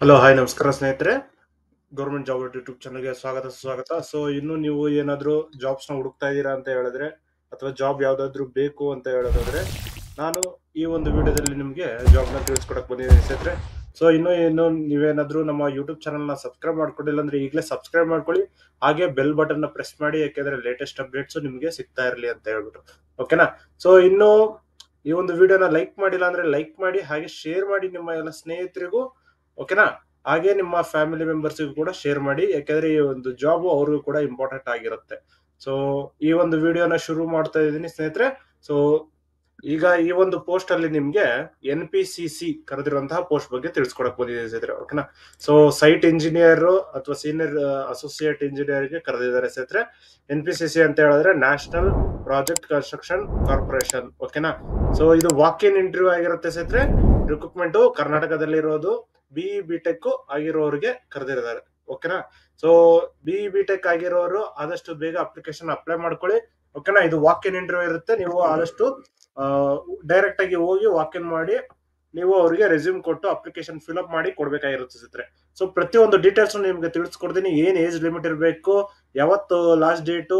Hello hi ನಮಸ್ಕಾರ ಸ್ನೇಹಿತರೆ. Government job YouTube ಚಾನಲ್ಗೆ ಸ್ವಾಗತ ಸುಸ್ವಾಗತ. ಸೊ ಇನ್ನು ನೀವು ಏನಾದರೂ ಜಾಬ್ಸ್ನ ಹುಡುಕ್ತಾ ಇದ್ದೀರಾ ಅಂತ ಹೇಳಿದ್ರೆ ಅಥವಾ ಜಾಬ್ ಯಾವುದಾದ್ರೂ ಬೇಕು ಅಂತ ಹೇಳೋದಾದ್ರೆ ನಾನು ಈ ಒಂದು ವಿಡಿಯೋದಲ್ಲಿ ನಿಮಗೆ ಜಾಬ್ನ ತಿಳಿಸ್ಕೊಡಕ್ಕೆ ಬಂದಿದ್ದೀನಿ ಸ್ನೇಹಿತರೆ. ಸೊ ಇನ್ನು ನೀವೇನಾದರೂ ನಮ್ಮ ಯೂಟ್ಯೂಬ್ ಚಾನಲ್ನ ಸಬ್ಸ್ಕ್ರೈಬ್ ಮಾಡ್ಕೊಂಡಿಲ್ಲ ಅಂದ್ರೆ ಈಗಲೇ ಸಬ್ಸ್ಕ್ರೈಬ್ ಮಾಡ್ಕೊಳ್ಳಿ. ಹಾಗೆ ಬೆಲ್ ಬಟನ್ನ ಪ್ರೆಸ್ ಮಾಡಿ, ಯಾಕೆಂದ್ರೆ ಲೇಟೆಸ್ಟ್ ಅಪ್ಡೇಟ್ಸ್ ನಿಮಗೆ ಸಿಗ್ತಾ ಇರಲಿ ಅಂತ ಹೇಳ್ಬಿಟ್ಟು. ಓಕೆನಾ? ಸೊ ಇನ್ನು ಈ ಒಂದು ವಿಡಿಯೋನ ಲೈಕ್ ಮಾಡಿಲ್ಲ ಅಂದ್ರೆ ಲೈಕ್ ಮಾಡಿ, ಹಾಗೆ ಶೇರ್ ಮಾಡಿ ನಿಮ್ಮ ಎಲ್ಲ ಸ್ನೇಹಿತರಿಗೂ. ಓಕೆನಾ? ಹಾಗೆ ನಿಮ್ಮ ಫ್ಯಾಮಿಲಿ ಮೆಂಬರ್ಸ್ಗೂ ಕೂಡ ಶೇರ್ ಮಾಡಿ, ಯಾಕಂದ್ರೆ ಈ ಒಂದು ಜಾಬ್ ಅವ್ರಿಗೂ ಕೂಡ ಇಂಪಾರ್ಟೆಂಟ್ ಆಗಿರುತ್ತೆ. ಸೊ ಈ ಒಂದು ವಿಡಿಯೋನ ಶುರು ಮಾಡ್ತಾ ಇದ್ದೀನಿ ಸ್ನೇಹಿತರೆ. ಸೊ ಈಗ ಈ ಒಂದು ಪೋಸ್ಟ್ ಅಲ್ಲಿ ನಿಮ್ಗೆ NPCC ಕರೆದಿರುವಂತಹ ಪೋಸ್ಟ್ ಬಗ್ಗೆ ತಿಳಿಸ್ಕೊಡಕ್ ಬಂದಿದೆ ಸ್ನೇಹಿತರೆ. ಓಕೆನಾ? ಸೊ ಸೈಟ್ ಇಂಜಿನಿಯರ್ ಅಥವಾ ಸೀನಿಯರ್ ಅಸೋಸಿಯೇಟ್ ಇಂಜಿನಿಯರ್ ಗೆ ಕರೆದಿದ್ದಾರೆ ಸ್ನೇಹಿತರೆ. NPCC ಅಂತ ಹೇಳಿದ್ರೆ ನ್ಯಾಷನಲ್ ಪ್ರಾಜೆಕ್ಟ್ ಕನ್ಸ್ಟ್ರಕ್ಷನ್ ಕಾರ್ಪೊರೇಷನ್. ಓಕೆನಾ? ಸೊ ಇದು ವಾಕ್ ಇನ್ ಇಂಟರ್ವ್ಯೂ ಆಗಿರುತ್ತೆ ಸ್ನೇಹಿತರೆ. ರಿಕ್ರೂಟ್ಮೆಂಟ್ ಕರ್ನಾಟಕದಲ್ಲಿರೋದು BE BTech ಆಗಿರೋರಿಗೆ ಕರೆದಿದ್ದಾರೆ. ಓಕೆನಾ? ಸೊ BE BTech ಆಗಿರೋರು ಆದಷ್ಟು ಬೇಗ ಅಪ್ಲಿಕೇಶನ್ ಅಪ್ಲೈ ಮಾಡ್ಕೊಳ್ಳಿ. ಓಕೆನಾ? ಇದು ವಾಕ್ ಇನ್ ಇಂಟರ್ವ್ಯೂ ಇರುತ್ತೆ. ನೀವು ಆದಷ್ಟು ಡೈರೆಕ್ಟ್ ಆಗಿ ಹೋಗಿ ವಾಕ್ ಇನ್ ಮಾಡಿ ನೀವು ಅವರಿಗೆ ರೆಸ್ಯೂಮ್ ಕೊಟ್ಟು ಅಪ್ಲಿಕೇಶನ್ ಫಿಲ್ ಅಪ್ ಮಾಡಿ ಕೊಡ್ಬೇಕಾಗಿರುತ್ತೆ ಸ್ನೇಹಿತರೆ. ಸೊ ಪ್ರತಿಯೊಂದು ಡೀಟೇಲ್ಸ್ ನಿಮ್ಗೆ ತಿಳಿಸ್ಕೊಡ್ತೀನಿ. ಏನ್ ಏಜ್ ಲಿಮಿಟ್ ಇರಬೇಕು, ಯಾವತ್ತು ಲಾಸ್ಟ್ ಡೇಟು,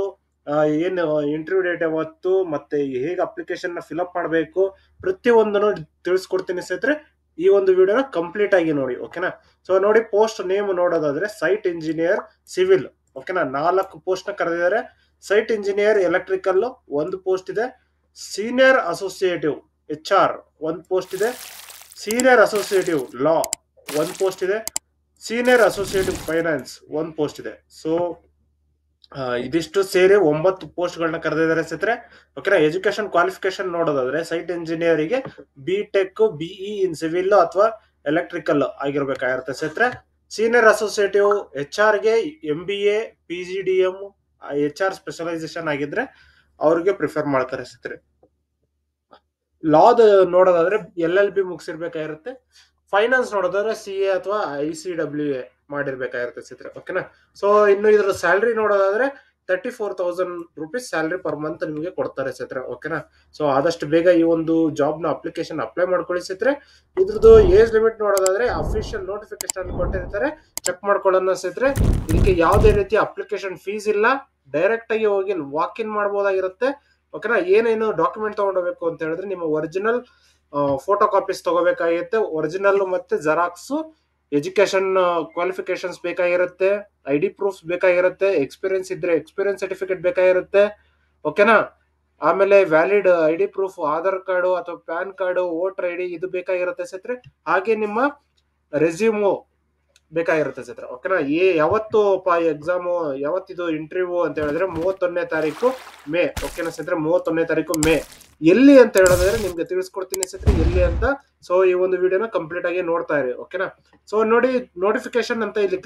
ಏನು ಇಂಟರ್ವ್ಯೂ ಡೇಟ್ ಯಾವತ್ತು, ಮತ್ತೆ ಹೇಗೆ ಅಪ್ಲಿಕೇಶನ್ ನ ಫಿಲ್ ಅಪ್ ಮಾಡಬೇಕು, ಪ್ರತಿಯೊಂದನ್ನು ತಿಳಿಸ್ಕೊಡ್ತೀನಿ ಸ್ನೇಹಿತರೆ. ಈ ಒಂದು ವಿಡಿಯೋನ ಕಂಪ್ಲೀಟ್ ಆಗಿ ನೋಡಿ. ಓಕೆನಾ? ಸೊ ನೋಡಿ, ಪೋಸ್ಟ್ ನೇಮ್ ನೋಡೋದಾದ್ರೆ ಸೈಟ್ ಇಂಜಿನಿಯರ್ ಸಿವಿಲ್. ಓಕೆನಾ? 4 ಪೋಸ್ಟ್ ನ ಕರೆದಿದ್ದಾರೆ. ಸೈಟ್ ಇಂಜಿನಿಯರ್ ಎಲೆಕ್ಟ್ರಿಕಲ್ ಒಂದು ಪೋಸ್ಟ್ ಇದೆ. ಸೀನಿಯರ್ ಅಸೋಸಿಯೇಟಿವ್ HR ಒಂದು ಪೋಸ್ಟ್ ಇದೆ. ಸೀನಿಯರ್ ಅಸೋಸಿಯೇಟಿವ್ ಲಾ ಒಂದು ಪೋಸ್ಟ್ ಇದೆ. ಸೀನಿಯರ್ ಅಸೋಸಿಯೇಟಿವ್ ಫೈನಾನ್ಸ್ ಒಂದು ಪೋಸ್ಟ್ ಇದೆ. ಸೊ ಇದಿಷ್ಟು ಸೇರಿ 9 ಪೋಸ್ಟ್ ಗಳನ್ನ ಕರೆದಿದ್ದಾರೆ ಸ್ನೇಹಿತರೆ. ಓಕೆನಾ? ಎಜುಕೇಶನ್ ಕ್ವಾಲಿಫಿಕೇಶನ್ ನೋಡೋದಾದ್ರೆ ಸೈಟ್ ಇಂಜಿನಿಯರಿಗೆ BTech BE ಇನ್ ಸಿವಿಲ್ ಅಥವಾ ಎಲೆಕ್ಟ್ರಿಕಲ್ ಆಗಿರ್ಬೇಕಾಗಿರುತ್ತೆ ಸ್ನೇಹಿತರೆ. ಸೀನಿಯರ್ ಅಸೋಸಿಯೇಟಿವ್ HR ಗೆ MBA PGDM HR ಸ್ಪೆಷಲೈಸೇಷನ್ ಆಗಿದ್ರೆ ಅವ್ರಿಗೆ ಪ್ರಿಫರ್ ಮಾಡ್ತಾರೆ ಸ್ನೇಹಿತರೆ. ಲಾದ ನೋಡೋದಾದ್ರೆ LLB ಮುಗಿಸಿರ್ಬೇಕಾಗಿರುತ್ತೆ. ಫೈನಾನ್ಸ್ ನೋಡೋದಾದ್ರೆ CA ಅಥವಾ ICWA ಮಾಡಿರ್ಬೇಕಾಗಿರುತ್ತೆ ಸ್ನೇಹಿತರೆ. ಓಕೆನಾ? ಸೊ ಇನ್ನು ಇದ್ರ ಸ್ಯಾಲ್ರಿ ನೋಡೋದಾದ್ರೆ 34,000 ರೂಪೀಸ್ ಸ್ಯಾಲ್ರಿ ಪರ್ ಮಂತ್ ನಿಮಗೆ ಕೊಡ್ತಾರೆ ಸ್ನೇಹಿತರೆ. ಓಕೆನಾ? ಸೊ ಆದಷ್ಟು ಬೇಗ ಈ ಒಂದು ಜಾಬ್ ನ ಅಪ್ಲಿಕೇಶನ್ ಅಪ್ಲೈ ಮಾಡ್ಕೊಳ್ಳಿ ಸ್ನೇಹಿತರೆ. ಇದ್ರದ್ದು ಏಜ್ ಲಿಮಿಟ್ ನೋಡೋದಾದ್ರೆ ಅಫಿಷಿಯಲ್ ನೋಟಿಫಿಕೇಶನ್ ಕೊಟ್ಟಿರ್ತಾರೆ, ಚೆಕ್ ಮಾಡ್ಕೊಳ್ಳೋಣ ಸ್ನೇಹಿತರೆ. ಇದಕ್ಕೆ ಯಾವುದೇ ರೀತಿ ಅಪ್ಲಿಕೇಶನ್ ಫೀಸ್ ಇಲ್ಲ. ಡೈರೆಕ್ಟ್ ಆಗಿ ಹೋಗಿ ವಾಕ್ ಇನ್ ಮಾಡಬಹುದಾಗಿರುತ್ತೆ. ಓಕೆನಾ? ಏನೇನು ಡಾಕ್ಯುಮೆಂಟ್ ತಗೊಂಡೋಗ್ಬೇಕು ಅಂತ ಹೇಳಿದ್ರೆ ನಿಮ್ಮ ಒರಿಜಿನಲ್ ಫೋಟೋ ಕಾಪೀಸ್ ತಗೋಬೇಕಾಗಿರುತ್ತೆ. ಒರಿಜಿನಲ್ ಮತ್ತೆ ಜೆರಾಕ್ಸ್, ಎಜುಕೇಶನ್ ಕ್ವಾಲಿಫಿಕೇಶನ್ಸ್ ಬೇಕಾಗಿರುತ್ತೆ, ID ಪ್ರೂಫ್ಸ್ ಬೇಕಾಗಿರುತ್ತೆ, ಎಕ್ಸ್ಪೀರಿಯನ್ಸ್ ಇದ್ರೆ ಎಕ್ಸ್ಪೀರಿಯನ್ಸ್ ಸರ್ಟಿಫಿಕೇಟ್ ಬೇಕಾಗಿರುತ್ತೆ. ಓಕೆನಾ? ಆಮೇಲೆ valid ID proof, Aadhaar card ಅಥವಾ ಪ್ಯಾನ್ ಕಾರ್ಡು, ವೋಟರ್ ID ಇದು ಬೇಕಾಗಿರುತ್ತೆ ಸ್ನೇಹಿತರೆ. ಹಾಗೆ ನಿಮ್ಮ ರೆಸ್ಯೂಮು ಬೇಕಾಗಿರುತ್ತೆ ಸ್ನೇಹಿತರೆ. ಓಕೆನಾ? ಯಾವತ್ತು ಎಕ್ಸಾಮು, ಯಾವತ್ತಿದು ಇಂಟರ್ವ್ಯೂ ಅಂತ ಹೇಳಿದ್ರೆ 31ನೇ ತಾರೀಕು ಮೇ. ಓಕೆನಾ ಸ್ನೇಹಿತರೆ? 31ನೇ ತಾರೀಕು ಮೇ. ಎಲ್ಲಿ ಅಂತ ಹೇಳೋದಾದ್ರೆ ನಿಮ್ಗೆ ತಿಳಿಸ್ಕೊಡ್ತೀನಿ ಸ್ನೇಹಿತರೆ ಎಲ್ಲಿ ಅಂತ. ಸೊ ಈ ಒಂದು ವಿಡಿಯೋನ ಕಂಪ್ಲೀಟ್ ಆಗಿ ನೋಡ್ತಾ ಇರಿ. ಓಕೆನಾ? ಸೊ ನೋಡಿ, ನೋಟಿಫಿಕೇಶನ್ ಅಂತ ಇಲ್ಲಿ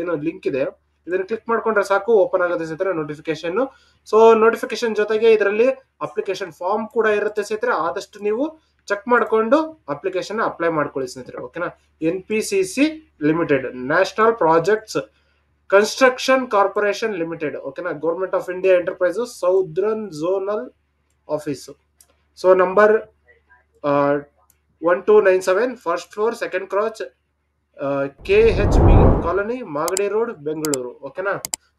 ಏನು ಲಿಂಕ್ ಇದೆ, ಇದನ್ನ ಕ್ಲಿಕ್ ಮಾಡ್ಕೊಂಡ್ರೆ ಸಾಕು, ಓಪನ್ ಆಗುತ್ತೆ ಸ್ನೇಹಿತರೆ ನೋಟಿಫಿಕೇಶನ್. ಸೊ ನೋಟಿಫಿಕೇಶನ್ ಜೊತೆಗೆ ಇದರಲ್ಲಿ ಅಪ್ಲಿಕೇಶನ್ ಫಾರ್ಮ್ ಕೂಡ ಇರುತ್ತೆ ಸ್ನೇಹಿತರೆ. ಆದಷ್ಟು ನೀವು ಚೆಕ್ ಮಾಡ್ಕೊಂಡು ಅಪ್ಲಿಕೇಶನ್ ಅಪ್ಲೈ ಮಾಡ್ಕೊಳ್ಳಿ ಸ್ನೇಹಿತರೆ. ಓಕೆನಾ? NPCC limited, national projects construction corporation limited. ಓಕೆನಾ? Government of India enterprises, southern zonal office. So number 1297, first floor, second cross, KHB colony, Magadi road, Bengaluru. ಓಕೆನಾ?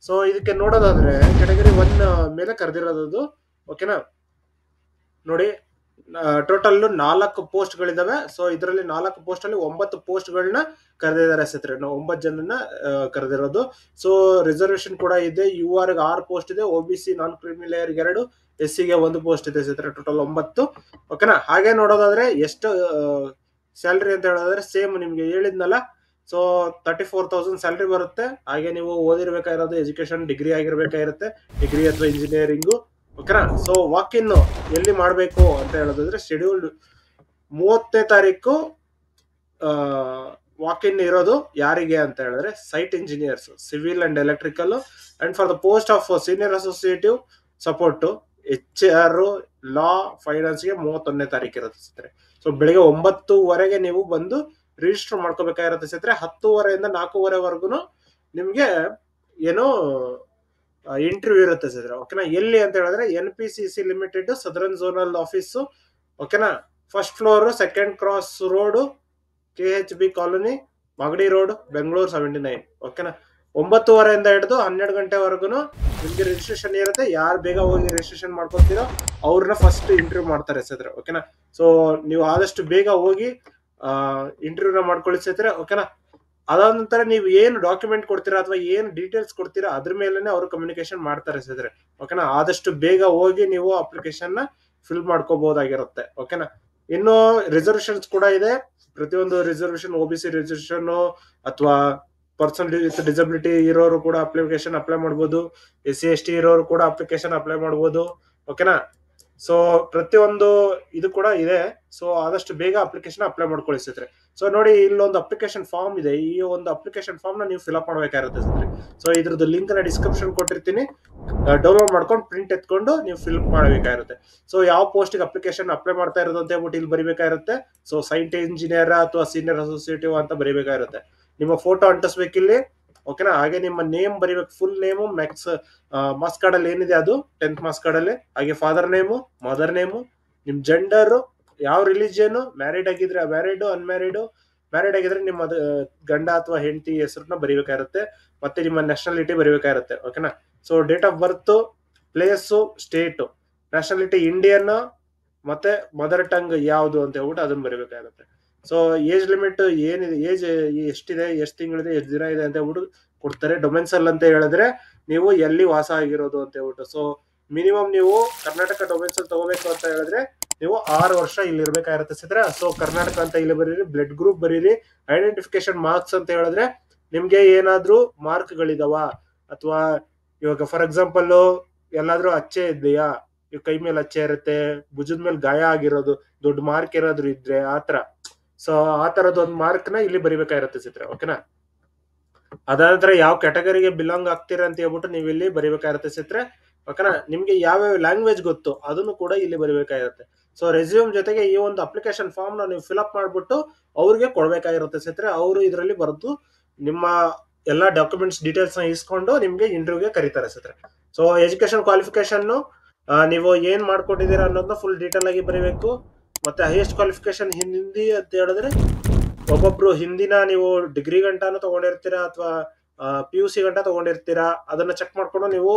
ಸೊ ಇದಕ್ಕೆ ನೋಡೋದಾದ್ರೆ ಕೆಟಗರಿ 1 ಮೇಲೆ ಕರೆದಿರೋದು. ಓಕೆನಾ? ನೋಡಿ, ಟೋಟಲ್ 4 ಪೋಸ್ಟ್ ಗಳಿದಾವೆ. ಸೊ ಇದರಲ್ಲಿ 4 ಪೋಸ್ಟ್ ಅಲ್ಲಿ 9 ಪೋಸ್ಟ್ ಗಳನ್ನ ಕರೆದಿದ್ದಾರೆ ಸ್ನೇಹಿತರೆ. 9 ಜನನ ಕರೆದಿರೋದು. ಸೊ ರಿಸರ್ವೇಶನ್ ಕೂಡ ಇದೆ. UR ಗೆ 6 ಪೋಸ್ಟ್ ಇದೆ, OBC ನಾನ್ ಕ್ರಿಮಿಲೇಯರ್ 2, SC ಗೆ 1 ಪೋಸ್ಟ್ ಇದೆ ಸ್ನೇಹಿತರೆ. ಟೋಟಲ್ 9. ಓಕೆನಾ? ಹಾಗೆ ನೋಡೋದಾದ್ರೆ ಎಷ್ಟು ಸ್ಯಾಲ್ರಿ ಅಂತ ಹೇಳೋದಾದ್ರೆ ಸೇಮ್ ನಿಮ್ಗೆ ಹೇಳಿದ್ನಲ್ಲ. ಸೊ 34,000 ಸ್ಯಾಲ್ರಿ ಬರುತ್ತೆ. ಹಾಗೆ ನೀವು ಓದಿರ್ಬೇಕಾಗಿರೋದು ಎಜುಕೇಶನ್ ಡಿಗ್ರಿ ಆಗಿರ್ಬೇಕಾಗಿರುತ್ತೆ, ಡಿಗ್ರಿ ಅಥವಾ ಇಂಜಿನಿಯರಿಂಗು. ಓಕೆನಾ? ಸೊ ವಾಕ್ ಇನ್ ಎಲ್ಲಿ ಮಾಡಬೇಕು ಅಂತ ಹೇಳೋದಾದ್ರೆ ಶೆಡ್ಯೂಲ್ಡ್ 30ನೇ ತಾರೀಕು ವಾಕ್ ಇನ್ ಇರೋದು. ಯಾರಿಗೆ ಅಂತ ಹೇಳಿದ್ರೆ site engineers civil and electrical and for the post of senior associative support HR law finance ಗೆ 31ನೇ ತಾರೀಕು ಇರುತ್ತೆ ಸ್ನೇಹಿತರೆ. ಸೊ ಬೆಳಿಗ್ಗೆ 9:00ವರೆಗೆ ನೀವು ಬಂದು ರಿಜಿಸ್ಟರ್ ಮಾಡ್ಕೋಬೇಕಾಗಿರುತ್ತೆ ಸ್ನೇಹಿತರೆ. 10:30 4:00ವರೆಗೂ ನಿಮ್ಗೆ ಏನೋ ಇಂಟರ್ವ್ಯೂ ಇರುತ್ತೆ ಸ್ನೇಹಿತರೆ. ಓಕೆನಾ? ಎಲ್ಲಿ ಅಂತ ಹೇಳಿದ್ರೆ NPCC limited southern zonal office. ಓಕೆನಾ? First floor, second cross road, KHB colony, Magadi road, Bengaluru 79. ಓಕೆನಾ? 9:30 ಹಿಡಿದು 12 ಗಂಟೆವರೆಗೂ ನಿಮ್ಗೆ ರಿಜಿಸ್ಟ್ರೇಷನ್ ಇರುತ್ತೆ. ಯಾರು ಬೇಗ ಹೋಗಿ ರಿಜಿಸ್ಟ್ರೇಷನ್ ಮಾಡ್ಕೊತೀರೋ ಅವ್ರನ್ನ ಫಸ್ಟ್ ಇಂಟರ್ವ್ಯೂ ಮಾಡ್ತಾರೆ ಸ್ನೇಹಿತರೆ. ಓಕೆನಾ? ಸೊ ನೀವು ಆದಷ್ಟು ಬೇಗ ಹೋಗಿ ಇಂಟರ್ವ್ಯೂನ ಮಾಡ್ಕೊಳ್ಳಿ ಸ್ನೇಹಿತರೆ. ಓಕೆನಾ? ಅದಾದ ನಂತರ ನೀವು ಏನು ಡಾಕ್ಯುಮೆಂಟ್ ಕೊಡ್ತೀರಾ ಅಥವಾ ಏನು ಡೀಟೇಲ್ಸ್ ಕೊಡ್ತೀರಾ ಅದ್ರ ಮೇಲೆನೆ ಅವರು ಕಮ್ಯುನಿಕೇಶನ್ ಮಾಡ್ತಾರೆ ಸ್ನೇಹಿತರೆ. ಓಕೆನಾ? ಆದಷ್ಟು ಬೇಗ ಹೋಗಿ ನೀವು ಅಪ್ಲಿಕೇಶನ್ ನ ಫಿಲ್ ಮಾಡ್ಕೋಬಹುದಾಗಿರುತ್ತೆ. ಓಕೆನಾ? ಇನ್ನು ರಿಸರ್ವೇಶನ್ಸ್ ಕೂಡ ಇದೆ. ಪ್ರತಿಯೊಂದು ರಿಸರ್ವೇಶನ್, OBC ರಿಸರ್ವೇಶನ್ ಅಥವಾ ಪರ್ಸನ್ ವಿತ್ ಡಿಸಬಿಲಿಟಿ ಇರೋರು ಕೂಡ ಅಪ್ಲಿಕೇಶನ್ ಅಪ್ಲೈ ಮಾಡಬಹುದು. SC ST ಇರೋರು ಕೂಡ ಅಪ್ಲಿಕೇಶನ್ ಅಪ್ಲೈ ಮಾಡಬಹುದು. ಓಕೆನಾ? ಸೊ ಪ್ರತಿಯೊಂದು ಇದು ಕೂಡ ಇದೆ. ಸೊ ಆದಷ್ಟು ಬೇಗ ಅಪ್ಲಿಕೇಶನ್ ಅಪ್ಲೈ ಮಾಡ್ಕೊಳ್ಳಿ ಸ್ನೇಹಿತರೆ. ಸೊ ನೋಡಿ, ಇಲ್ಲೊಂದು ಅಪ್ಲಿಕೇಶನ್ ಫಾರ್ಮ್ ಇದೆ. ಈ ಒಂದು ಅಪ್ಲಿಕೇಶನ್ ಫಾರ್ಮ್ ನ ನೀವು ಫಿಲ್ ಅಪ್ ಮಾಡಬೇಕಾಗಿರುತ್ತೆ ಸ್ನೇಹಿತರೆ. ಸೊ ಇದ್ರದ್ದು ಲಿಂಕ್ ನ ಡಿಸ್ಕ್ರಿಪ್ಷನ್ ಕೊಟ್ಟಿರ್ತೀನಿ. ಡೌನ್ಲೋಡ್ ಮಾಡ್ಕೊಂಡು ಪ್ರಿಂಟ್ ಎತ್ಕೊಂಡು ನೀವು ಫಿಲ್ ಮಾಡಬೇಕಾಗಿರುತ್ತೆ. ಸೊ ಯಾವ ಪೋಸ್ಟ್ ಗೆ ಅಪ್ಲಿಕೇಶನ್ ಅಪ್ಲೈ ಮಾಡ್ತಾ ಇರೋದು ಅಂತ ಹೇಳ್ಬಿಟ್ಟು ಇಲ್ಲಿ ಬರಿಬೇಕಾಗಿರುತ್ತೆ. ಸೊ ಸೈಟ್ ಇಂಜಿನಿಯರ್ ಅಥವಾ ಸೀನಿಯರ್ ಅಸೋಸಿಯೇಟಿವ್ ಅಂತ ಬರಿಬೇಕಾಗಿರುತ್ತೆ. ನಿಮ್ಮ ಫೋಟೋ ಅಂಟಿಸ್ಬೇಕಿಲ್ಲಿ. ಓಕೆನಾ? ಹಾಗೆ ನಿಮ್ಮ ನೇಮ್ ಬರಿಬೇಕು. ಫುಲ್ ನೇಮು, ಮಾರ್ಕ್ಸ್ ಕಾರ್ಡ್ ಅಲ್ಲಿ ಏನಿದೆ ಅದು 10th ಮಾರ್ಕ್ಸ್ ಕಾರ್ಡ್ ಅಲ್ಲಿ. ಹಾಗೆ ಫಾದರ್ ನೇಮು, ಮದರ್ ನೇಮು, ನಿಮ್ ಜೆಂಡರ್, ಯಾವ ರಿಲಿಜಿಯನ್, ಮ್ಯಾರಿಡ್ ಆಗಿದ್ರೆ ಮ್ಯಾರಿಡ್, ಅನ್ಮ್ಯಾರಿಡ್, ಮ್ಯಾರಿಡ್ ಆಗಿದ್ರೆ ನಿಮ್ಮ ಗಂಡ ಅಥವಾ ಹೆಂಡತಿ ಹೆಸರನ್ನ ಬರಿಬೇಕಾಗಿರುತ್ತೆ. ಮತ್ತೆ ನಿಮ್ಮ ನ್ಯಾಷನಾಲಿಟಿ ಬರಿಬೇಕಾಗಿರುತ್ತೆ. ಓಕೆನಾ? So date of birth, place, state, nationality Indian, ಮತ್ತೆ ಮದರ್ ಟಂಗ್ ಯಾವುದು ಅಂತ ಹೇಳ್ಬಿಟ್ಟು ಅದನ್ನ ಬರಿಬೇಕಾಗಿರುತ್ತೆ. ಸೊ ಏಜ್ ಲಿಮಿಟ್ ಏನಿದೆ, ಏಜ್ ಎಷ್ಟಿದೆ, ಎಷ್ಟು ತಿಂಗಳಿದೆ, ಎಷ್ಟು ದಿನ ಇದೆ ಅಂತ ಹೇಳ್ಬಿಟ್ಟು ಕೊಡ್ತಾರೆ. ಡೊಮೆನ್ಸಲ್ ಅಂತ ಹೇಳಿದ್ರೆ ನೀವು ಎಲ್ಲಿ ವಾಸ ಆಗಿರೋದು ಅಂತ ಹೇಳ್ಬಿಟ್ಟು. ಸೊ ಮಿನಿಮಮ್ ನೀವು ಕರ್ನಾಟಕ ಡೊಮೆನ್ಸಲ್ ತಗೋಬೇಕು ಅಂತ ಹೇಳಿದ್ರೆ ನೀವು 6 ವರ್ಷ ಇಲ್ಲಿ ಇರ್ಬೇಕಾಗಿರುತ್ತೆ ಸ್ನೇಹಿತರೆ. ಸೊ ಕರ್ನಾಟಕ ಅಂತ ಇಲ್ಲಿ ಬರೀರಿ, ಬ್ಲಡ್ ಗ್ರೂಪ್ ಬರೀರಿ, ಐಡೆಂಟಿಫಿಕೇಶನ್ ಮಾರ್ಕ್ಸ್ ಅಂತ ಹೇಳಿದ್ರೆ ನಿಮ್ಗೆ ಏನಾದ್ರೂ ಮಾರ್ಕ್ ಗಳಿದಾವ ಅಥವಾ ಇವಾಗ ಫಾರ್ ಎಕ್ಸಾಂಪಲ್ ಎಲ್ಲಾದ್ರೂ ಅಚ್ಚೆ ಇದೆಯಾ, ಕೈ ಮೇಲೆ ಅಚ್ಚೆ ಇರುತ್ತೆ, ಭುಜದ ಮೇಲೆ ಗಾಯ ಆಗಿರೋದು, ದೊಡ್ಡ ಮಾರ್ಕ್ ಏನಾದ್ರು ಇದ್ರೆ ಆತರ. ಸೊ ಆ ತರದ ಒಂದು ಮಾರ್ಕ್ ನ ಇಲ್ಲಿ ಬರಿಬೇಕಾಗಿರುತ್ತೆ ಸ್ನೇಹಿತರೆ. ಓಕೆನಾ? ಅದಾನಂತರ ಯಾವ ಕ್ಯಾಟಗರಿಗೆ ಬಿಲಾಂಗ್ ಆಗ್ತೀರಾ ಅಂತ ಹೇಳ್ಬಿಟ್ಟು ನೀವು ಇಲ್ಲಿ ಬರಿಬೇಕಾಗಿರುತ್ತೆ ಸ್ನೇಹಿತರೆ. ಓಕೆನಾ? ನಿಮ್ಗೆ ಯಾವ್ಯಾವ ಲ್ಯಾಂಗ್ವೇಜ್ ಗೊತ್ತು ಅದನ್ನು ಕೂಡ ಇಲ್ಲಿ ಬರಿಬೇಕಾಗಿರುತ್ತೆ. ಸೊ ರೆಸ್ಯೂಮ್ ಜೊತೆಗೆ ಈ ಒಂದು ಅಪ್ಲಿಕೇಶನ್ ಫಾರ್ಮ್ ನ ನೀವು ಫಿಲ್ ಅಪ್ ಮಾಡ್ಬಿಟ್ಟು ಅವ್ರಿಗೆ ಕೊಡ್ಬೇಕಾಗಿರುತ್ತೆ ಸ್ನೇಹಿತರೆ. ಅವರು ಇದರಲ್ಲಿ ಬರೆದು ನಿಮ್ಮ ಎಲ್ಲಾ ಡಾಕ್ಯುಮೆಂಟ್ಸ್ ಡೀಟೇಲ್ಸ್ ನ ಇಸ್ಕೊಂಡು ನಿಮ್ಗೆ ಇಂಟರ್ವ್ಯೂಗೆ ಕರೀತಾರೆ ಸ್ನೇಹಿತರೆ. ಸೊ ಎಜುಕೇಶನ್ ಕ್ವಾಲಿಫಿಕೇಶನ್ ನೀವು ಏನ್ ಮಾಡ್ಕೊಂಡಿದ್ದೀರಾ ಅನ್ನೋದನ್ನ ಫುಲ್ ಡೀಟೇಲ್ ಆಗಿ ಬರೀಬೇಕು. ಮತ್ತೆ ಹೈಯೆಸ್ಟ್ ಕ್ವಾಲಿಫಿಕೇಶನ್ ಹಿಂದಿ ಅಂತ ಹೇಳಿದ್ರೆ ಒಬ್ಬೊಬ್ರು ಹಿಂದಿನ ನೀವು ಡಿಗ್ರಿ ಗಂಟಾನು ತಗೊಂಡಿರ್ತೀರಾ ಅಥವಾ PUC ಗಂಟ ತಗೊಂಡಿರ್ತೀರಾ. ಅದನ್ನ ಚೆಕ್ ಮಾಡ್ಕೊಂಡು ನೀವು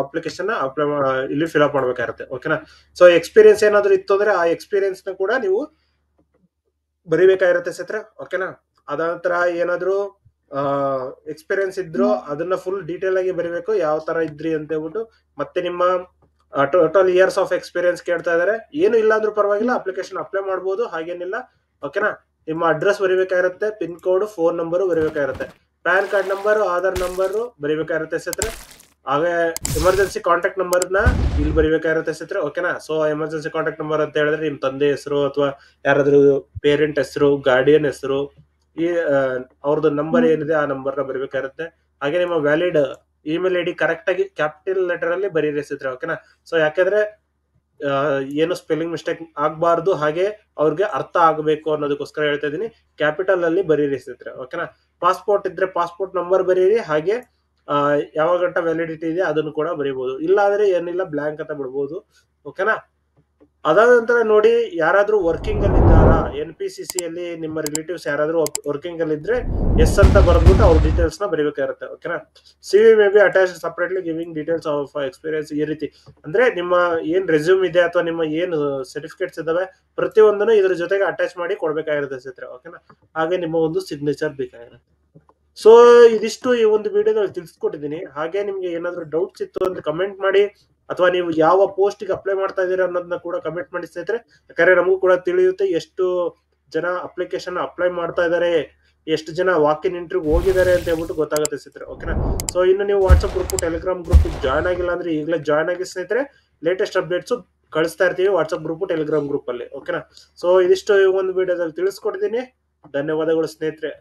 ಅಪ್ಲಿಕೇಶನ್ ಇಲ್ಲಿ ಫಿಲ್ ಅಪ್ ಮಾಡ್ಬೇಕಾಗಿರುತ್ತೆ. ಓಕೆನಾ? ಸೊ ಎಕ್ಸ್ಪೀರಿಯನ್ಸ್ ಏನಾದ್ರು ಇತ್ತು ಅಂದ್ರೆ ಆ ಎಕ್ಸ್ಪೀರಿಯನ್ಸ್ ನ ಕೂಡ ನೀವು ಬರಿಬೇಕಾಗಿರುತ್ತೆ ಸ್ನೇಹಿತರೆ. ಓಕೆನಾ? ಅದಂತರ ಏನಾದ್ರು ಎಕ್ಸ್ಪೀರಿಯನ್ಸ್ ಇದ್ರು ಅದನ್ನ ಫುಲ್ ಡೀಟೇಲ್ ಆಗಿ ಬರಿಬೇಕು, ಯಾವ ತರ ಇದ್ರಿ ಅಂತ ಹೇಳ್ಬಿಟ್ಟು. ಮತ್ತೆ ನಿಮ್ಮ ಟೋಟಲ್ ಇಯರ್ಸ್ ಆಫ್ ಎಕ್ಸ್ಪೀರಿಯನ್ಸ್ ಕೇಳ್ತಾ ಇದಾರೆ. ಏನು ಇಲ್ಲ ಅಂದ್ರೂ ಪರವಾಗಿಲ್ಲ, ಅಪ್ಲಿಕೇಶನ್ ಅಪ್ಲೈ ಮಾಡಬಹುದು, ಹಾಗೇನಿಲ್ಲ. ಓಕೆನಾ? ನಿಮ್ಮ ಅಡ್ರೆಸ್ ಬರಿಬೇಕಾಗಿರುತ್ತೆ, ಪಿನ್ ಕೋಡ್, ಫೋನ್ ನಂಬರ್ ಬರಿಬೇಕಾಗಿರುತ್ತೆ, PAN card number, Aadhaar number ಬರಿಬೇಕಾಗಿರುತ್ತೆ ಸ್ನೇಹಿತರೆ. ಹಾಗೆ ಎಮರ್ಜೆನ್ಸಿ ಕಾಂಟ್ಯಾಕ್ಟ್ ನಂಬರ್ ನ ಇಲ್ಲಿ ಬರಿಬೇಕಾಗಿರುತ್ತೆ ಸ್ನೇಹಿತರೆ. ಓಕೆನಾ? ಸೊ ಎಮರ್ಜೆನ್ಸಿ ಕಾಂಟ್ಯಾಕ್ಟ್ ನಂಬರ್ ಅಂತ ಹೇಳಿದ್ರೆ ನಿಮ್ ತಂದೆ ಹೆಸರು ಅಥವಾ ಯಾರಾದ್ರೂ ಪೇರೆಂಟ್ ಹೆಸರು, ಗಾರ್ಡಿಯನ್ ಹೆಸರು, ಈ ಅವ್ರದ್ದು ನಂಬರ್ ಏನಿದೆ ಆ ನಂಬರ್ ನ ಬರಿಬೇಕಾಗಿರುತ್ತೆ. ಹಾಗೆ ನಿಮ್ಮ ವ್ಯಾಲಿಡ್ ಇಮೇಲ್ ID ಕರೆಕ್ಟ್ ಆಗಿ ಕ್ಯಾಪಿಟಲ್ ಲೆಟರ್ ಅಲ್ಲಿ ಬರೀರಿ ಸ್ನೇಹಿತರೆ. ಓಕೆನಾ? ಸೊ ಯಾಕಂದ್ರೆ ಏನು ಸ್ಪೆಲ್ಲಿಂಗ್ ಮಿಸ್ಟೇಕ್ ಆಗ್ಬಾರ್ದು, ಹಾಗೆ ಅವ್ರಿಗೆ ಅರ್ಥ ಆಗಬೇಕು ಅನ್ನೋದಕ್ಕೋಸ್ಕರ ಹೇಳ್ತಾ ಇದೀನಿ. ಕ್ಯಾಪಿಟಲ್ ಅಲ್ಲಿ ಬರೀರಿ ಸ್ನೇಹಿತರೆ. ಓಕೆನಾ? ಪಾಸ್ಪೋರ್ಟ್ ಇದ್ರೆ ಪಾಸ್ಪೋರ್ಟ್ ನಂಬರ್ ಬರೀರಿ. ಹಾಗೆ ಯಾವ ಗಂಟ ವ್ಯಾಲಿಡಿಟಿ ಇದೆ ಅದನ್ನು ಕೂಡ ಬರೀಬಹುದು. ಇಲ್ಲ ಅಂದ್ರೆ ಏನಿಲ್ಲ, ಬ್ಲಾಂಕ್ ಅಂತ ಬಿಡ್ಬೋದು. ಓಕೆನಾ? ಅದಾದ ನಂತರ ನೋಡಿ, ಯಾರಾದ್ರೂ ವರ್ಕಿಂಗ್ ಅಲ್ಲಿ ಇದ್ದಾರಾ, NPCC ಅಲ್ಲಿ ನಿಮ್ಮ ರಿಲೇಟಿವ್ಸ್ ಯಾರಾದ್ರೂ ವರ್ಕಿಂಗ್ ಅಲ್ಲಿ ಇದ್ರೆ ಎಸ್ ಅಂತ ಬರೆದ್ಬಿಟ್ಟು ಅವ್ರ ಡೀಟೇಲ್ಸ್ ನ ಬರೀಬೇಕಾಗಿರುತ್ತೆ. ಓಕೆನಾ? CV may be attach separately giving details of experience. ಈ ರೀತಿ ಅಂದ್ರೆ ನಿಮ್ಮ ಏನ್ ರೆಸ್ಯೂಮ್ ಇದೆ ಅಥವಾ ನಿಮ್ಮ ಏನು ಸರ್ಟಿಫಿಕೇಟ್ಸ್ ಇದಾವೆ ಪ್ರತಿಯೊಂದನ್ನು ಇದ್ರ ಜೊತೆಗೆ ಅಟ್ಯಾಚ್ ಮಾಡಿ ಕೊಡ್ಬೇಕಾಗಿರುತ್ತೆ ಸ್ನೇಹಿತರೆ. ಓಕೆನಾ? ಹಾಗೆ ನಿಮ್ಮ ಒಂದು ಸಿಗ್ನೇಚರ್ ಬೇಕಾಗಿರುತ್ತೆ. ಸೊ ಇದಿಷ್ಟು ಈ ಒಂದು ವಿಡಿಯೋದಲ್ಲಿ ತಿಳಿಸ್ಕೊಟ್ಟಿದ್ದೀನಿ. ಹಾಗೆ ನಿಮ್ಗೆ ಏನಾದ್ರು ಡೌಟ್ಸ್ ಇತ್ತು ಅಂದ್ರೆ ಕಮೆಂಟ್ ಮಾಡಿ, ಅಥವಾ ನೀವು ಯಾವ ಪೋಸ್ಟ್ ಗೆ ಅಪ್ಲೈ ಮಾಡ್ತಾ ಇದ್ದೀರಾ ಅನ್ನೋದನ್ನ ಕೂಡ ಕಮೆಂಟ್ ಮಾಡಿ ಸ್ನೇಹಿತರೆ. ಯಾಕಂದ್ರೆ ನಮಗೂ ಕೂಡ ತಿಳಿಯುತ್ತೆ ಎಷ್ಟು ಜನ ಅಪ್ಲಿಕೇಶನ್ ಅಪ್ಲೈ ಮಾಡ್ತಾ ಇದ್ದಾರೆ, ಎಷ್ಟು ಜನ ವಾಕ್ ಇನ್ ಇಂಟರ್ವ್ಯೂ ಹೋಗಿದ್ದಾರೆ ಅಂತ ಹೇಳ್ಬಿಟ್ಟು ಗೊತ್ತಾಗುತ್ತೆ ಸ್ನೇಹಿತರೆ. ಓಕೆನಾ? ಸೊ ಇನ್ನು ನೀವು WhatsApp group, Telegram group join ಆಗಿಲ್ಲ ಅಂದ್ರೆ ಈಗಲೇ ಜಾಯ್ನ್ ಆಗಿ ಸ್ನೇಹಿತರೆ. ಲೇಟೆಸ್ಟ್ ಅಪ್ಡೇಟ್ಸ್ ಕಳಿಸ್ತಾ ಇರ್ತೀವಿ ವಾಟ್ಸ್ಆಪ್ ಗ್ರೂಪ್, ಟೆಲಿಗ್ರಾಮ್ ಗ್ರೂಪ್ ಅಲ್ಲಿ. ಓಕೆನಾ? ಸೊ ಇದಿಷ್ಟು ಈ ಒಂದು ವಿಡಿಯೋದಲ್ಲಿ ತಿಳಿಸ್ಕೊಟ್ಟಿದ್ದೀನಿ. ಧನ್ಯವಾದಗಳು ಸ್ನೇಹಿತರೆ.